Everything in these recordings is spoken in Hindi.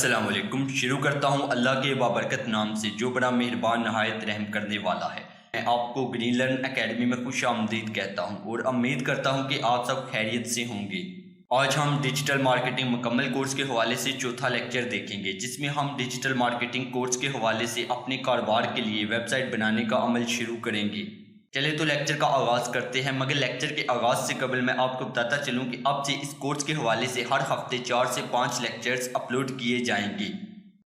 अस्सलाम वालेकुम। शुरू करता हूँ अल्लाह के बाबरकत नाम से जो बड़ा मेहरबान नहायत रहम करने वाला है। मैं आपको ग्रीन लर्न एकेडमी में खुश आमदीद कहता हूँ और उम्मीद करता हूँ कि आप सब खैरियत से होंगे। आज हम डिजिटल मार्केटिंग मुकम्मल कोर्स के हवाले से चौथा लेक्चर देखेंगे, जिसमें हम डिजिटल मार्केटिंग कोर्स के हवाले से अपने कारोबार के लिए वेबसाइट बनाने का अमल शुरू करेंगे। चलिए तो लेक्चर का आगाज़ करते हैं, मगर लेक्चर के आगाज़ से कबल मैं आपको बताता चलूं कि अब से इस कोर्स के हवाले से हर हफ्ते 4 से 5 लेक्चर्स अपलोड किए जाएंगे।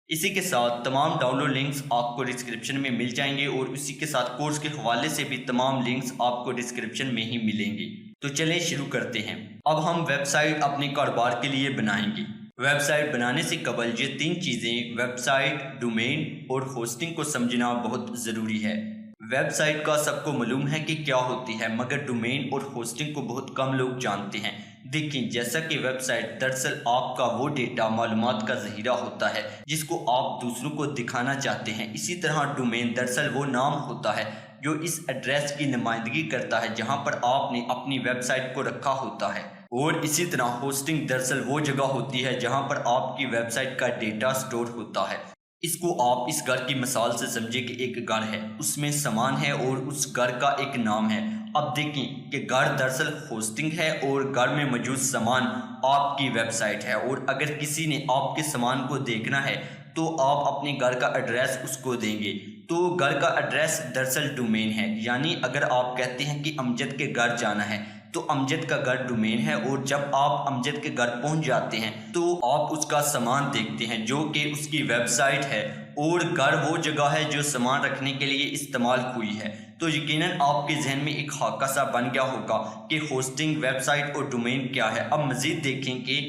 इसी के साथ तमाम डाउनलोड लिंक्स आपको डिस्क्रिप्शन में मिल जाएंगे और उसी के साथ कोर्स के हवाले से भी तमाम लिंक्स आपको डिस्क्रिप्शन में ही मिलेंगे। तो चलिए शुरू करते हैं। अब हम वेबसाइट अपने कारोबार के लिए बनाएंगे। वेबसाइट बनाने से कबल ये 3 चीज़ें वेबसाइट, डोमेन और होस्टिंग को समझना बहुत ज़रूरी है। वेबसाइट का सबको मालूम है कि क्या होती है, मगर डोमेन और होस्टिंग को बहुत कम लोग जानते हैं। देखिए, जैसा कि वेबसाइट दरअसल आपका वो डेटा मालूमात का ज़हीरा होता है जिसको आप दूसरों को दिखाना चाहते हैं, इसी तरह डोमेन दरअसल वो नाम होता है जो इस एड्रेस की नुमाइंदगी करता है जहां पर आपने अपनी वेबसाइट को रखा होता है। और इसी तरह होस्टिंग दरअसल वो जगह होती है जहां पर आपकी वेबसाइट का डेटा स्टोर होता है। इसको आप इस घर की मिसाल से समझे कि एक घर है, उसमें सामान है और उस घर का एक नाम है। अब देखें कि घर दरअसल होस्टिंग है और घर में मौजूद सामान आपकी वेबसाइट है, और अगर किसी ने आपके सामान को देखना है तो आप अपने घर का एड्रेस उसको देंगे। तो घर का एड्रेस दरअसल डोमेन है, यानी अगर आप कहते हैं कि अमजद के घर जाना है तो अमजद का घर डोमेन है, और जब आप अमजद के घर पहुंच जाते हैं तो आप उसका सामान देखते हैं जो कि उसकी वेबसाइट है, और घर वो जगह है जो सामान रखने के लिए इस्तेमाल हुई है। तो यकीनन आपके जहन में एक खाका सा बन गया होगा कि होस्टिंग, वेबसाइट और डोमेन क्या है। अब मजीद देखें कि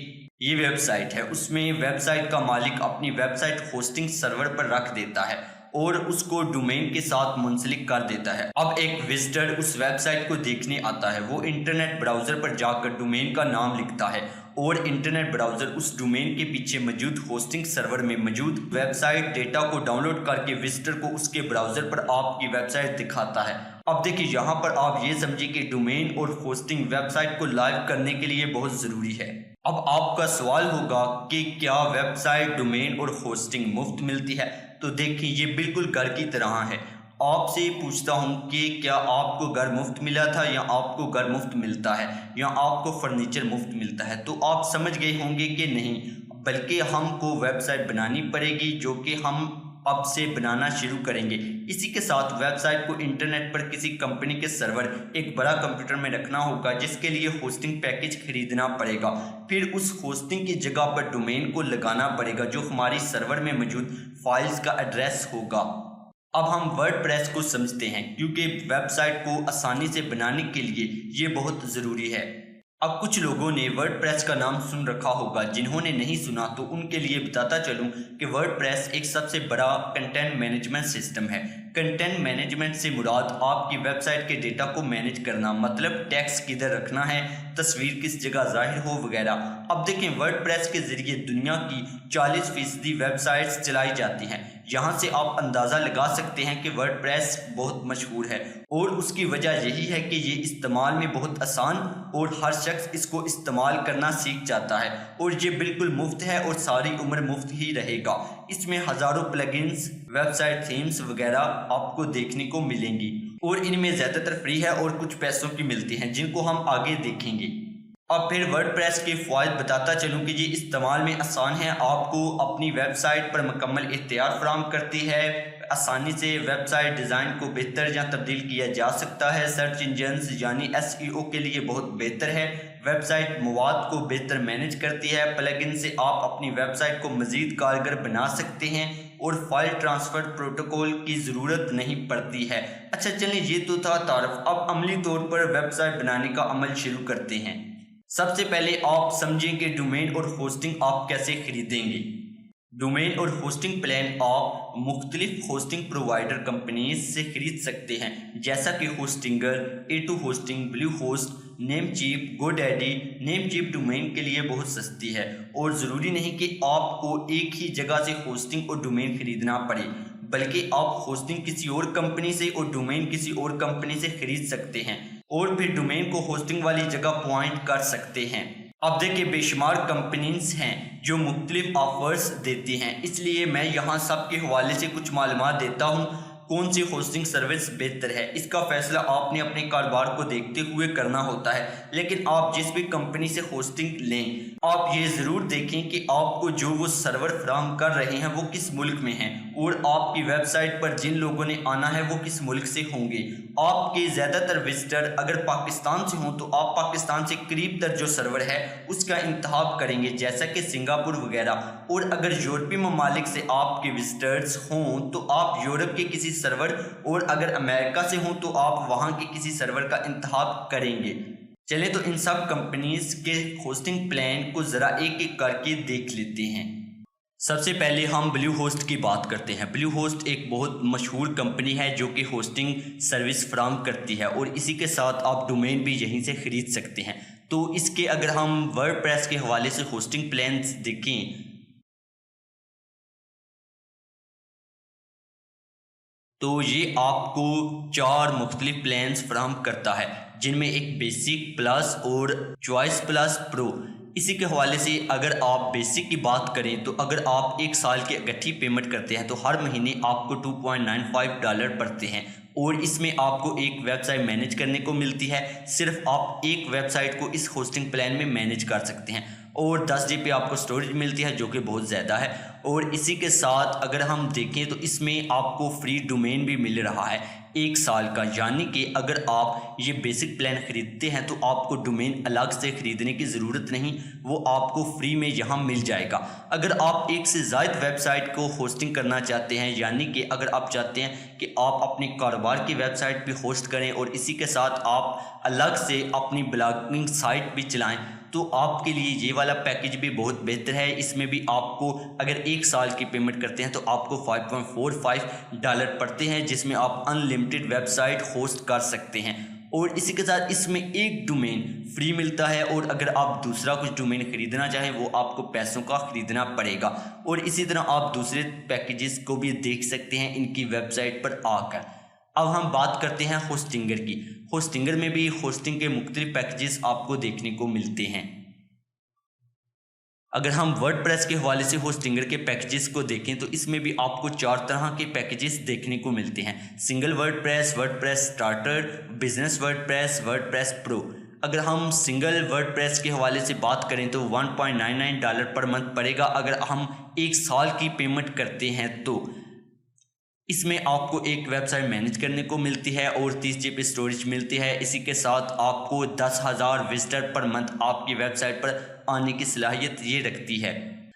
ये वेबसाइट है, उसमें वेबसाइट का मालिक अपनी वेबसाइट होस्टिंग सर्वर पर रख देता है और उसको डोमेन के साथ मुंसलिक कर देता है। अब एक विजिटर उस वेबसाइट को देखने आता है, वो इंटरनेट ब्राउज़र पर जाकर डोमेन का नाम लिखता है और इंटरनेट ब्राउज़र उस डोमेन के पीछे मौजूद होस्टिंग सर्वर में मौजूद वेबसाइट डेटा को डाउनलोड करके विजिटर को उसके ब्राउज़र पर आपकी वेबसाइट दिखाता है। अब देखिए, यहाँ पर आप ये समझिए कि डोमेन और होस्टिंग वेबसाइट को लाइव करने के लिए बहुत ज़रूरी है। अब आपका सवाल होगा कि क्या वेबसाइट, डोमेन और होस्टिंग मुफ्त मिलती है? तो देखिए, ये बिल्कुल घर की तरह है। आपसे पूछता हूँ कि क्या आपको घर मुफ्त मिला था, या आपको घर मुफ्त मिलता है, या आपको फर्नीचर मुफ्त मिलता है? तो आप समझ गए होंगे कि नहीं, बल्कि हमको वेबसाइट बनानी पड़ेगी जो कि हम अब से बनाना शुरू करेंगे। इसी के साथ वेबसाइट को इंटरनेट पर किसी कंपनी के सर्वर, एक बड़ा कंप्यूटर में रखना होगा, जिसके लिए होस्टिंग पैकेज खरीदना पड़ेगा। फिर उस होस्टिंग की जगह पर डोमेन को लगाना पड़ेगा जो हमारी सर्वर में मौजूद फाइल्स का एड्रेस होगा। अब हम वर्डप्रेस को समझते हैं, क्योंकि वेबसाइट को आसानी से बनाने के लिए ये बहुत ज़रूरी है। अब कुछ लोगों ने वर्डप्रेस का नाम सुन रखा होगा, जिन्होंने नहीं सुना तो उनके लिए बताता चलूं कि वर्डप्रेस एक सबसे बड़ा कंटेंट मैनेजमेंट सिस्टम है। कंटेंट मैनेजमेंट से मुराद आपकी वेबसाइट के डेटा को मैनेज करना, मतलब टेक्स्ट किधर रखना है, तस्वीर किस जगह जाहिर हो वगैरह। अब देखें, वर्डप्रेस के जरिए दुनिया की 40% वेबसाइट्स चलाई जाती हैं। यहाँ से आप अंदाज़ा लगा सकते हैं कि वर्डप्रेस बहुत मशहूर है, और उसकी वजह यही है कि ये इस्तेमाल में बहुत आसान और हर शख्स इसको इस्तेमाल करना सीख जाता है, और ये बिल्कुल मुफ्त है और सारी उम्र मुफ्त ही रहेगा। इसमें हज़ारों प्लगइन्स, वेबसाइट थीम्स वगैरह आपको देखने को मिलेंगी, और इनमें ज़्यादातर फ्री है और कुछ पैसों की मिलती हैं, जिनको हम आगे देखेंगे। अब फिर वर्डप्रेस के फ़ायदे बताता चलूँ कि ये इस्तेमाल में आसान है, आपको अपनी वेबसाइट पर मुकम्मल इख्तियार फराहम करती है। आसानी से वेबसाइट डिज़ाइन को बेहतर या तब्दील किया जा सकता है। सर्च इंजन्स यानी SEO के लिए बहुत बेहतर है। वेबसाइट मवाद को बेहतर मैनेज करती है। प्लगइन से आप अपनी वेबसाइट को मज़ीद कारगर बना सकते हैं और फाइल ट्रांसफ़र प्रोटोकॉल की ज़रूरत नहीं पड़ती है। अच्छा, चलिए, ये तो था तारफ़। अब अमली तौर पर वेबसाइट बनाने का अमल शुरू करते हैं। सबसे पहले आप समझें कि डोमेन और होस्टिंग आप कैसे खरीदेंगे। डोमेन और होस्टिंग प्लान आप मुख्तलिफ होस्टिंग प्रोवाइडर कंपनीज से खरीद सकते हैं, जैसा कि Hostinger, A2 hosting, blue host, Namecheap, GoDaddy. Namecheap domain के लिए बहुत सस्ती है, और ज़रूरी नहीं कि आपको एक ही जगह से होस्टिंग और डोमेन खरीदना पड़े, बल्कि आप होस्टिंग किसी और कंपनी से और डोमेन किसी और कंपनी से खरीद सकते हैं, और फिर डोमेन को होस्टिंग वाली जगह पॉइंट कर सकते हैं। अब देखिए बेशुमार कंपनीज हैं जो मुख्तलिफ ऑफर्स देती हैं, इसलिए मैं यहाँ सब के हवाले से कुछ मालूमात देता हूँ कौन सी होस्टिंग सर्विस बेहतर है। इसका फैसला आपने अपने कारोबार को देखते हुए करना होता है, लेकिन आप जिस भी कंपनी से होस्टिंग लें आप ये ज़रूर देखें कि आपको जो वो सर्वर फराहम कर रहे हैं वो किस मुल्क में हैं और आपकी वेबसाइट पर जिन लोगों ने आना है वो किस मुल्क से होंगे। आपके ज़्यादातर विजिटर अगर पाकिस्तान से हों तो आप पाकिस्तान से करीब तर जो सर्वर है उसका इंतखाब करेंगे, जैसा कि सिंगापुर वगैरह। और अगर यूरोपीय ममालिक से आपके विजिटर्स हों तो आप यूरोप के किसी सर्वर, और अगर अमेरिका से हों तो आप वहाँ के किसी सर्वर का इंतखाब करेंगे। चलें तो इन सब कंपनीज के होस्टिंग प्लान को ज़रा एक एक करके देख लेते हैं। सबसे पहले हम ब्लू होस्ट की बात करते हैं। ब्लू होस्ट एक बहुत मशहूर कंपनी है जो कि होस्टिंग सर्विस फराहम करती है और इसी के साथ आप डोमेन भी यहीं से ख़रीद सकते हैं। तो इसके अगर हम वर्डप्रेस के हवाले से होस्टिंग प्लान्स देखें तो ये आपको 4 मुख्तलिफ प्लान्स फराहम करता है, जिनमें एक बेसिक प्लस और चॉइस प्लस प्रो। इसी के हवाले से अगर आप बेसिक की बात करें तो अगर आप 1 साल की इकट्ठी पेमेंट करते हैं तो हर महीने आपको $2.95 पड़ते हैं और इसमें आपको एक वेबसाइट मैनेज करने को मिलती है। सिर्फ आप एक वेबसाइट को इस होस्टिंग प्लान में मैनेज कर सकते हैं और 10 GB आपको स्टोरेज मिलती है जो कि बहुत ज़्यादा है। और इसी के साथ अगर हम देखें तो इसमें आपको फ्री डोमेन भी मिल रहा है 1 साल का, यानी कि अगर आप ये बेसिक प्लान ख़रीदते हैं तो आपको डोमेन अलग से ख़रीदने की ज़रूरत नहीं, वो आपको फ्री में यहाँ मिल जाएगा। अगर आप एक से ज़ायद वेबसाइट को होस्टिंग करना चाहते हैं, यानी कि अगर आप चाहते हैं कि आप अपने कारोबार की वेबसाइट भी होस्ट करें और इसी के साथ आप अलग से अपनी ब्लॉगिंग साइट भी चलाएं, तो आपके लिए ये वाला पैकेज भी बहुत बेहतर है। इसमें भी आपको अगर 1 साल की पेमेंट करते हैं तो आपको $5.45 पड़ते हैं, जिसमें आप अनलिमिटेड वेबसाइट होस्ट कर सकते हैं। और इसी के साथ इसमें एक डोमेन फ्री मिलता है और अगर आप दूसरा कुछ डोमेन ख़रीदना चाहें वो आपको पैसों का ख़रीदना पड़ेगा। और इसी तरह आप दूसरे पैकेजेस को भी देख सकते हैं इनकी वेबसाइट पर आकर। अब हम बात करते हैं होस्टिंगर की। होस्टिंगर में भी होस्टिंग के मुख्तलिफ पैकेजेस आपको देखने को मिलते हैं। अगर हम वर्डप्रेस के हवाले से होस्टिंगर के पैकेजेस को देखें तो इसमें भी आपको 4 तरह के पैकेजेस देखने को मिलते हैं। Single WordPress, WordPress starter, business WordPress, WordPress pro. अगर हम सिंगल वर्डप्रेस के हवाले से बात करें तो $1.99 पर मंथ पड़ेगा अगर हम 1 साल की पेमेंट करते हैं तो। इसमें आपको एक वेबसाइट मैनेज करने को मिलती है और 30 GB स्टोरेज मिलती है। इसी के साथ आपको 10,000 विजिटर पर मंथ आपकी वेबसाइट पर आने की सलाहियत ये रखती है।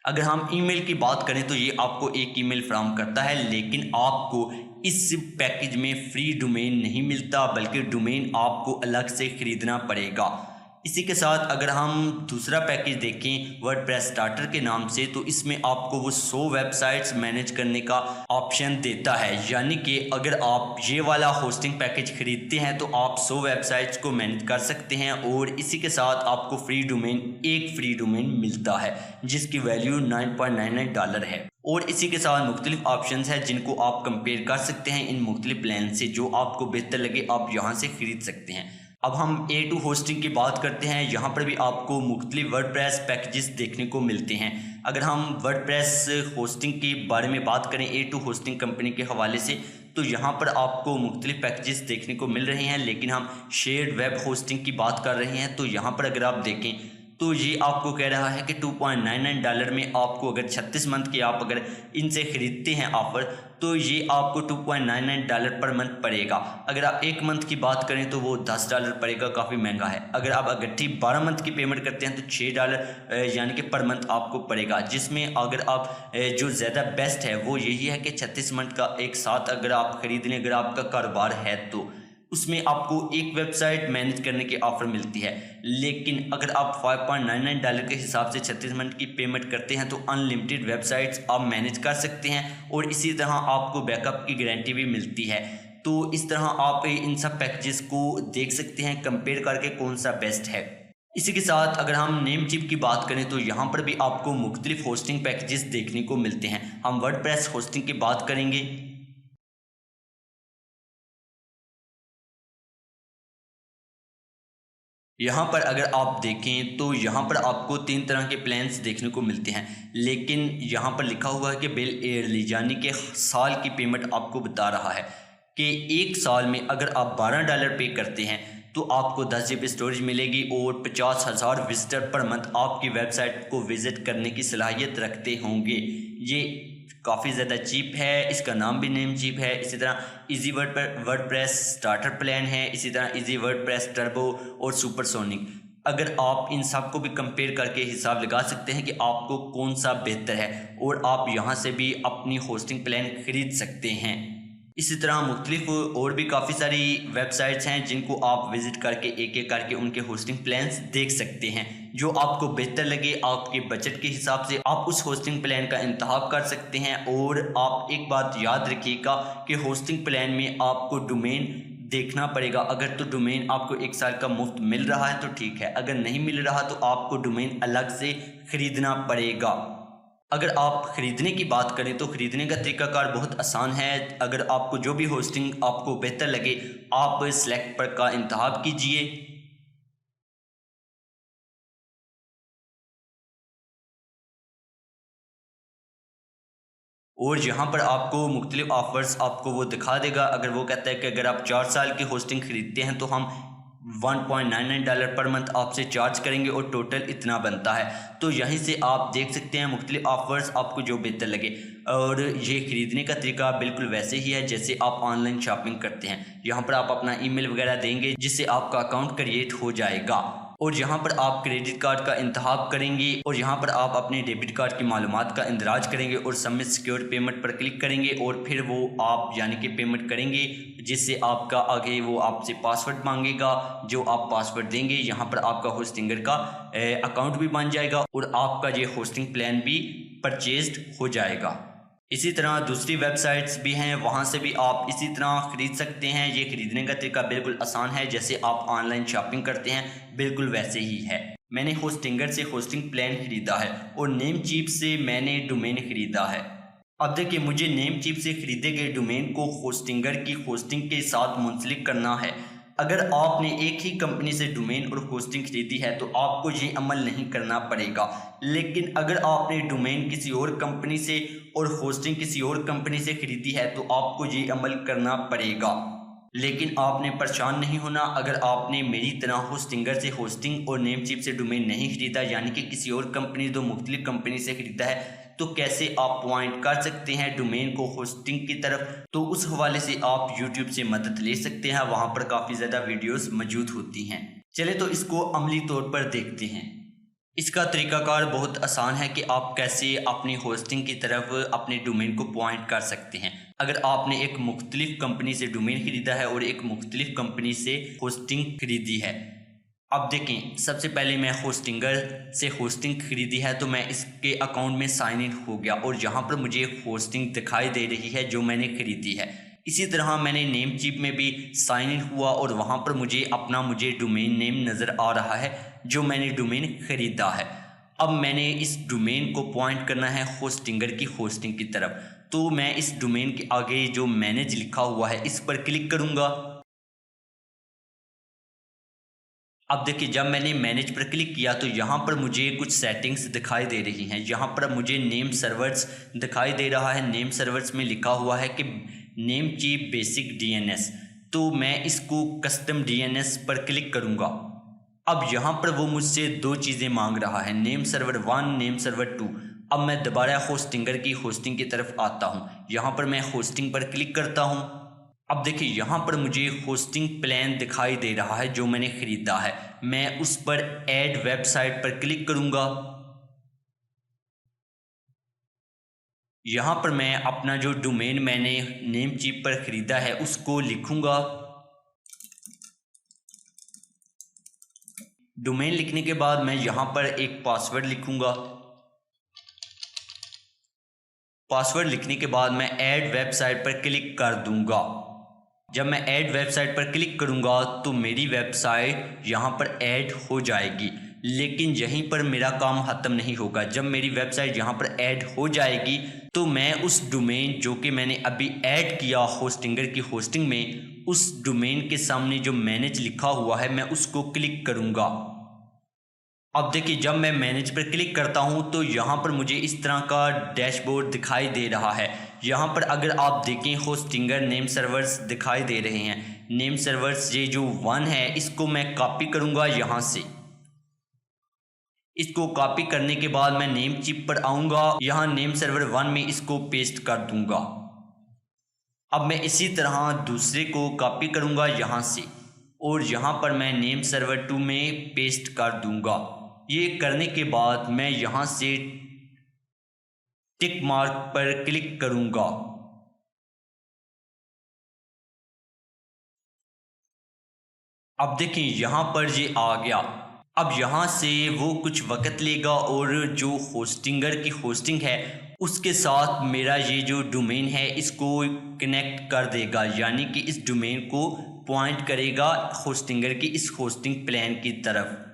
अगर हम ईमेल की बात करें तो ये आपको एक ईमेल फराहम करता है, लेकिन आपको इस पैकेज में फ्री डोमेन नहीं मिलता बल्कि डोमेन आपको अलग से ख़रीदना पड़ेगा। इसी के साथ अगर हम दूसरा पैकेज देखें वर्डप्रेस स्टार्टर के नाम से, तो इसमें आपको वो 100 वेबसाइट्स मैनेज करने का ऑप्शन देता है, यानी कि अगर आप ये वाला होस्टिंग पैकेज ख़रीदते हैं तो आप 100 वेबसाइट्स को मैनेज कर सकते हैं और इसी के साथ आपको एक फ्री डोमेन मिलता है जिसकी वैल्यू $9.99 है। और इसी के साथ मुख्तलिफ ऑप्शंस हैं जिनको आप कंपेयर कर सकते हैं इन मुख्तलिफ प्लान से, जो आपको बेहतर लगे आप यहाँ से ख़रीद सकते हैं। अब हम A2 होस्टिंग की बात करते हैं। यहाँ पर भी आपको मुख्तलिफ वर्डप्रेस पैकेजेस देखने को मिलते हैं। अगर हम वर्डप्रेस होस्टिंग के बारे में बात करें A2 होस्टिंग कंपनी के हवाले से, तो यहाँ पर आपको मुख्तलिफ पैकेजेस देखने को मिल रहे हैं, लेकिन हम शेयर्ड वेब होस्टिंग की बात कर रहे हैं। तो यहाँ पर अगर आप देखें तो ये आपको कह रहा है कि $2.99 में आपको अगर 36 मंथ की आप अगर इनसे ख़रीदते हैं ऑफ़र, तो ये आपको $2.99 पर मंथ पड़ेगा। अगर आप 1 मंथ की बात करें तो वो $10 पड़ेगा, काफ़ी महंगा है। अगर आप इकट्ठी 12 मंथ की पेमेंट करते हैं तो $6 यानी कि पर मंथ आपको पड़ेगा, जिसमें अगर आप जो ज़्यादा बेस्ट है वो यही है कि 36 मंथ का एक साथ अगर आप ख़रीद लें, अगर आपका कारोबार है तो उसमें आपको एक वेबसाइट मैनेज करने की ऑफ़र मिलती है। लेकिन अगर आप $5.99 के हिसाब से 36 मंथ की पेमेंट करते हैं तो अनलिमिटेड वेबसाइट्स आप मैनेज कर सकते हैं और इसी तरह आपको बैकअप की गारंटी भी मिलती है। तो इस तरह आप इन सब पैकेजेस को देख सकते हैं कंपेयर करके कौन सा बेस्ट है। इसी के साथ अगर हम नेमचिप की बात करें तो यहाँ पर भी आपको मुख्तलिफ होस्टिंग पैकेजेस देखने को मिलते हैं। हम वर्डप्रेस होस्टिंग की बात करेंगे। यहाँ पर अगर आप देखें तो यहाँ पर आपको 3 तरह के प्लान्स देखने को मिलते हैं, लेकिन यहाँ पर लिखा हुआ है कि बिल ईयरली, यानी कि साल की पेमेंट आपको बता रहा है कि एक साल में अगर आप $12 पे करते हैं तो आपको 10 GB स्टोरेज मिलेगी और 50,000 विजिटर पर मंथ आपकी वेबसाइट को विज़िट करने की सलाहियत रखते होंगे। ये काफ़ी ज़्यादा चीप है, इसका नाम भी नेम चीप है। इसी तरह इजी वर्डप्रेस स्टार्टर प्लान है, इसी तरह इजी वर्डप्रेस टर्बो और सुपरसोनिक। अगर आप इन सब को भी कंपेयर करके हिसाब लगा सकते हैं कि आपको कौन सा बेहतर है और आप यहाँ से भी अपनी होस्टिंग प्लान खरीद सकते हैं। इसी तरह मुख्तलिफ और भी काफ़ी सारी वेबसाइट्स हैं जिनको आप विज़िट करके एक एक करके उनके होस्टिंग प्लान्स देख सकते हैं। जो आपको बेहतर लगे आपके बजट के हिसाब से आप उस होस्टिंग प्लान का इंतखाब कर सकते हैं। और आप एक बात याद रखिएगा कि होस्टिंग प्लान में आपको डोमेन देखना पड़ेगा। अगर तो डोमेन आपको 1 साल का मुफ्त मिल रहा है तो ठीक है, अगर नहीं मिल रहा तो आपको डोमेन अलग से ख़रीदना पड़ेगा। अगर आप ख़रीदने की बात करें तो ख़रीदने का तरीकाकार बहुत आसान है। अगर आपको जो भी होस्टिंग आपको बेहतर लगे आप सेलेक्ट पर का इंतखाब कीजिए। और यहाँ पर आपको मुख्तलिफ ऑफ़र्स आपको वो दिखा देगा। अगर वो कहता है कि अगर आप 4 साल की होस्टिंग ख़रीदते हैं तो हम $1.99 पर मंथ आपसे चार्ज करेंगे और टोटल इतना बनता है। तो यहीं से आप देख सकते हैं मुख्तलिफ ऑफ़र्स आपको जो बेहतर लगे। और ये ख़रीदने का तरीका बिल्कुल वैसे ही है जैसे आप ऑनलाइन शॉपिंग करते हैं। यहाँ पर आप अपना ईमेल वगैरह देंगे जिससे आपका अकाउंट क्रिएट हो जाएगा और यहाँ पर आप क्रेडिट कार्ड का इंतखाब करेंगे और यहाँ पर आप अपने डेबिट कार्ड की मालूमात का इंदराज करेंगे और सबमिट सिक्योर पेमेंट पर क्लिक करेंगे और फिर वो आप यानी कि पेमेंट करेंगे, जिससे आपका आगे वो आपसे पासवर्ड मांगेगा। जो आप पासवर्ड देंगे यहाँ पर आपका होस्टिंगर का अकाउंट भी बन जाएगा और आपका ये होस्टिंग प्लान भी परचेज्ड हो जाएगा। इसी तरह दूसरी वेबसाइट्स भी हैं, वहाँ से भी आप इसी तरह ख़रीद सकते हैं। ये ख़रीदने का तरीका बिल्कुल आसान है, जैसे आप ऑनलाइन शॉपिंग करते हैं बिल्कुल वैसे ही है। मैंने होस्टिंगर से होस्टिंग प्लान ख़रीदा है और नेम चीप से मैंने डोमेन ख़रीदा है। अब देखिए, मुझे नेम चीप से ख़रीदे गए डोमेन को होस्टिंगर की होस्टिंग के साथ मुंसलिक करना है। अगर आपने एक ही कंपनी से डोमेन और होस्टिंग खरीदी है तो आपको ये अमल नहीं करना पड़ेगा। लेकिन अगर आपने डोमेन किसी और कंपनी से और होस्टिंग किसी और कंपनी से खरीदी है तो आपको ये अमल करना पड़ेगा। लेकिन आपने परेशान नहीं होना। अगर आपने मेरी तरह होस्टिंगर से होस्टिंग और नेम चीप से डोमेन नहीं खरीदा, यानी कि किसी और कंपनी दो मुख्तलिफ कंपनी से खरीदा है, तो कैसे आप पॉइंट कर सकते हैं डोमेन को होस्टिंग की तरफ, तो उस हवाले से आप यूट्यूब से मदद ले सकते हैं। वहाँ पर काफ़ी ज़्यादा वीडियोस मौजूद होती हैं। चले तो इसको अमली तौर पर देखते हैं। इसका तरीकाकार बहुत आसान है कि आप कैसे अपनी होस्टिंग की तरफ अपने डोमेन को पॉइंट कर सकते हैं। अगर आपने एक मुख्तलिफ कंपनी से डोमेन खरीदा है और एक मुख्तलिफ कंपनी से होस्टिंग खरीदी है। अब देखें, सबसे पहले मैं होस्टिंगर से होस्टिंग खरीदी है तो मैं इसके अकाउंट में साइन इन हो गया और यहाँ पर मुझे होस्टिंग दिखाई दे रही है जो मैंने खरीदी है। इसी तरह मैंने नेम चीप में भी साइन इन हुआ और वहाँ पर मुझे डोमेन नेम नज़र आ रहा है जो मैंने डोमेन ख़रीदा है। अब मैंने इस डोमेन को पॉइंट करना है होस्टिंगर की होस्टिंग की तरफ। तो मैं इस डोमेन के आगे जो मैनेज लिखा हुआ है इस पर क्लिक करूँगा। अब देखिए, जब मैंने मैनेज पर क्लिक किया तो यहाँ पर मुझे कुछ सेटिंग्स दिखाई दे रही हैं। यहाँ पर मुझे नेम सर्वर्स दिखाई दे रहा है। नेम सर्वर्स में लिखा हुआ है कि नेम चीप बेसिक DNS। तो मैं इसको कस्टम DNS पर क्लिक करूँगा। अब यहाँ पर वो मुझसे 2 चीज़ें मांग रहा है, नेम सर्वर 1, नेम सर्वर 2। अब मैं दोबारा होस्टिंगर की होस्टिंग की तरफ आता हूँ। यहाँ पर मैं होस्टिंग पर क्लिक करता हूँ। अब देखिए, यहाँ पर मुझे होस्टिंग प्लान दिखाई दे रहा है जो मैंने ख़रीदा है। मैं उस पर ऐड वेबसाइट पर क्लिक करूँगा। यहाँ पर मैं अपना जो डोमेन मैंने नेम चीप पर ख़रीदा है उसको लिखूँगा। डोमेन लिखने के बाद मैं यहाँ पर एक पासवर्ड लिखूँगा। पासवर्ड लिखने के बाद मैं ऐड वेबसाइट पर क्लिक कर दूँगा। जब मैं ऐड वेबसाइट पर क्लिक करूंगा तो मेरी वेबसाइट यहाँ पर ऐड हो जाएगी। लेकिन यहीं पर मेरा काम ख़त्म नहीं होगा। जब मेरी वेबसाइट यहाँ पर ऐड हो जाएगी तो मैं उस डोमेन जो कि मैंने अभी ऐड किया होस्टिंगर की होस्टिंग में, उस डोमेन के सामने जो मैनेज लिखा हुआ है मैं उसको क्लिक करूँगा। अब देखिए जब मैं मैनेज पर क्लिक करता हूं तो यहाँ पर मुझे इस तरह का डैशबोर्ड दिखाई दे रहा है। यहाँ पर अगर आप देखें होस्टिंगर नेम सर्वर्स दिखाई दे रहे हैं। नेम सर्वर्स ये जो 1 है इसको मैं कॉपी करूँगा यहाँ से। इसको कॉपी करने के बाद मैं नेम चिप पर आऊँगा, यहाँ नेम सर्वर 1 में इसको पेस्ट कर दूँगा। अब मैं इसी तरह दूसरे को कॉपी करूँगा यहाँ से और यहाँ पर मैं नेम सर्वर 2 में पेस्ट कर दूँगा। ये करने के बाद मैं यहाँ से टिक मार्क पर क्लिक करूँगा। अब देखिए यहाँ पर ये आ गया। अब यहाँ से वो कुछ वक्त लेगा और जो होस्टिंगर की होस्टिंग है उसके साथ मेरा ये जो डोमेन है इसको कनेक्ट कर देगा, यानी कि इस डोमेन को पॉइंट करेगा होस्टिंगर की इस होस्टिंग प्लान की तरफ।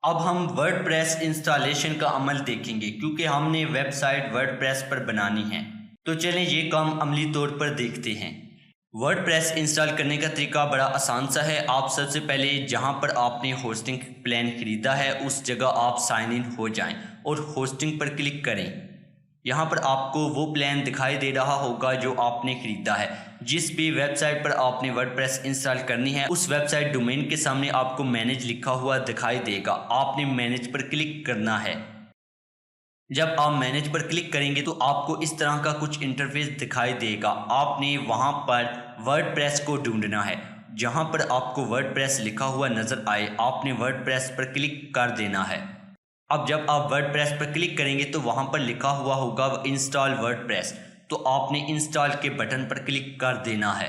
अब हम वर्डप्रेस इंस्टॉलेशन का अमल देखेंगे क्योंकि हमने वेबसाइट वर्डप्रेस पर बनानी है। तो चलें ये काम अमली तौर पर देखते हैं। वर्डप्रेस इंस्टॉल करने का तरीका बड़ा आसान सा है। आप सबसे पहले जहां पर आपने होस्टिंग प्लान ख़रीदा है उस जगह आप साइन इन हो जाएं और होस्टिंग पर क्लिक करें। यहाँ पर आपको वो प्लान दिखाई दे रहा होगा जो आपने ख़रीदा है। जिस भी वेबसाइट पर आपने वर्डप्रेस इंस्टॉल करनी है उस वेबसाइट डोमेन के सामने आपको मैनेज लिखा हुआ दिखाई देगा। आपने मैनेज पर क्लिक करना है। जब आप मैनेज पर क्लिक करेंगे तो आपको इस तरह का कुछ इंटरफेस दिखाई देगा। आपने वहाँ पर वर्डप्रेस को ढूंढना है। जहाँ पर आपको वर्डप्रेस लिखा हुआ नज़र आए आपने वर्डप्रेस पर क्लिक कर देना है। अब जब आप वर्डप्रेस पर क्लिक करेंगे तो वहाँ पर लिखा हुआ होगा इंस्टॉल वर्डप्रेस, तो आपने इंस्टॉल के बटन पर क्लिक कर देना है।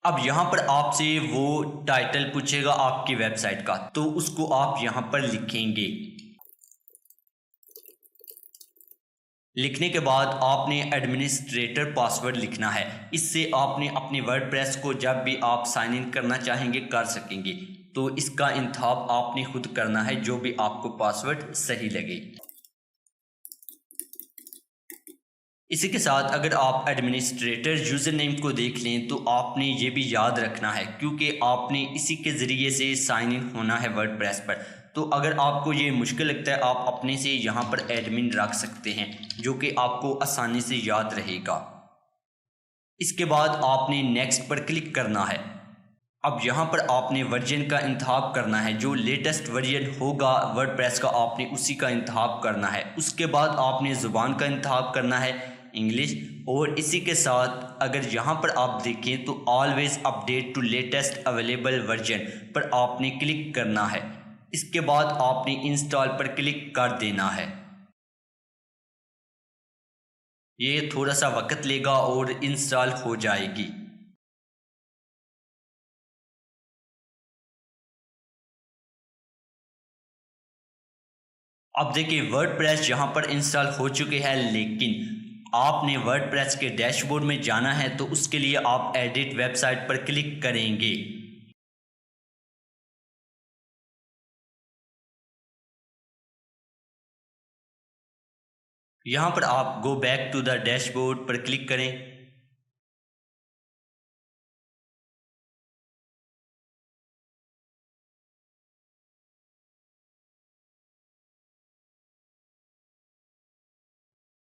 अब यहाँ पर आपसे वो टाइटल पूछेगा आपकी वेबसाइट का, तो उसको आप यहाँ पर लिखेंगे। लिखने के बाद आपने एडमिनिस्ट्रेटर पासवर्ड लिखना है। इससे आपने अपने वर्डप्रेस को जब भी आप साइन इन करना चाहेंगे कर सकेंगे। तो इसका इंतखाब आपने खुद करना है, जो भी आपको पासवर्ड सही लगे। इसी के साथ अगर आप एडमिनिस्ट्रेटर यूज़र नेम को देख लें तो आपने ये भी याद रखना है क्योंकि आपने इसी के ज़रिए से साइन इन होना है वर्डप्रेस पर। तो अगर आपको ये मुश्किल लगता है आप अपने से यहाँ पर एडमिन रख सकते हैं, जो कि आपको आसानी से याद रहेगा। इसके बाद आपने नेक्स्ट पर क्लिक करना है। अब यहाँ पर आपने वर्जन का इंतखाब करना है। जो लेटेस्ट वर्जन होगा वर्डप्रेस का आपने उसी का इंतखाब करना है। उसके बाद आपने ज़ुबान का इंतखाब करना है, इंग्लिश। और इसी के साथ अगर यहाँ पर आप देखें तो always update to latest available version पर आपने क्लिक करना है। इसके बाद आपने इंस्टॉल पर क्लिक कर देना है। ये थोड़ा सा वक्त लेगा और इंस्टॉल हो जाएगी। अब देखिए वर्डप्रेस यहाँ पर इंस्टॉल हो चुके हैं, लेकिन आपने वर्डप्रेस के डैशबोर्ड में जाना है तो उसके लिए आप एडिट वेबसाइट पर क्लिक करेंगे। यहाँ पर आप go back to the dashboard पर क्लिक करें।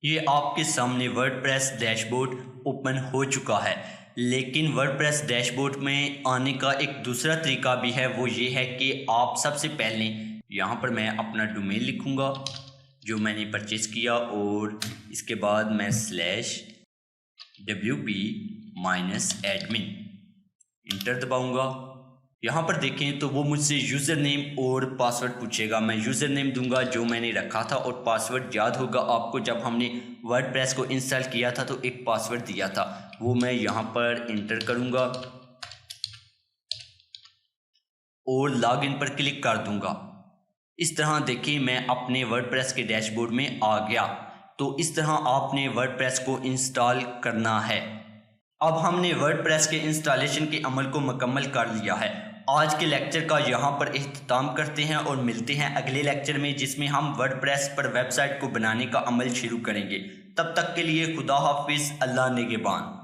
ये आपके सामने वर्डप्रेस डैशबोर्ड ओपन हो चुका है, लेकिन वर्डप्रेस डैशबोर्ड में आने का एक दूसरा तरीका भी है। वो ये है कि आप सबसे पहले यहाँ पर मैं अपना डोमेन लिखूँगा जो मैंने परचेज़ किया और इसके बाद मैं /wp-admin इंटर दबाऊँगा। यहाँ पर देखें तो वो मुझसे यूज़र नेम और पासवर्ड पूछेगा। मैं यूज़र नेम दूंगा जो मैंने रखा था और पासवर्ड याद होगा आपको, जब हमने वर्डप्रेस को इंस्टॉल किया था तो एक पासवर्ड दिया था, वो मैं यहाँ पर इंटर करूँगा और लॉगिन पर क्लिक कर दूँगा। इस तरह देखिए मैं अपने वर्डप्रेस के डैशबोर्ड में आ गया। तो इस तरह आपने वर्डप्रेस को इंस्टॉल करना है। अब हमने वर्डप्रेस के इंस्टॉलेशन के अमल को मुकम्मल कर लिया है। आज के लेक्चर का यहाँ पर इख्तिताम करते हैं और मिलते हैं अगले लेक्चर में, जिसमें हम वर्डप्रेस पर वेबसाइट को बनाने का अमल शुरू करेंगे। तब तक के लिए खुदा हाफिज़, अल्लाह निगहबान।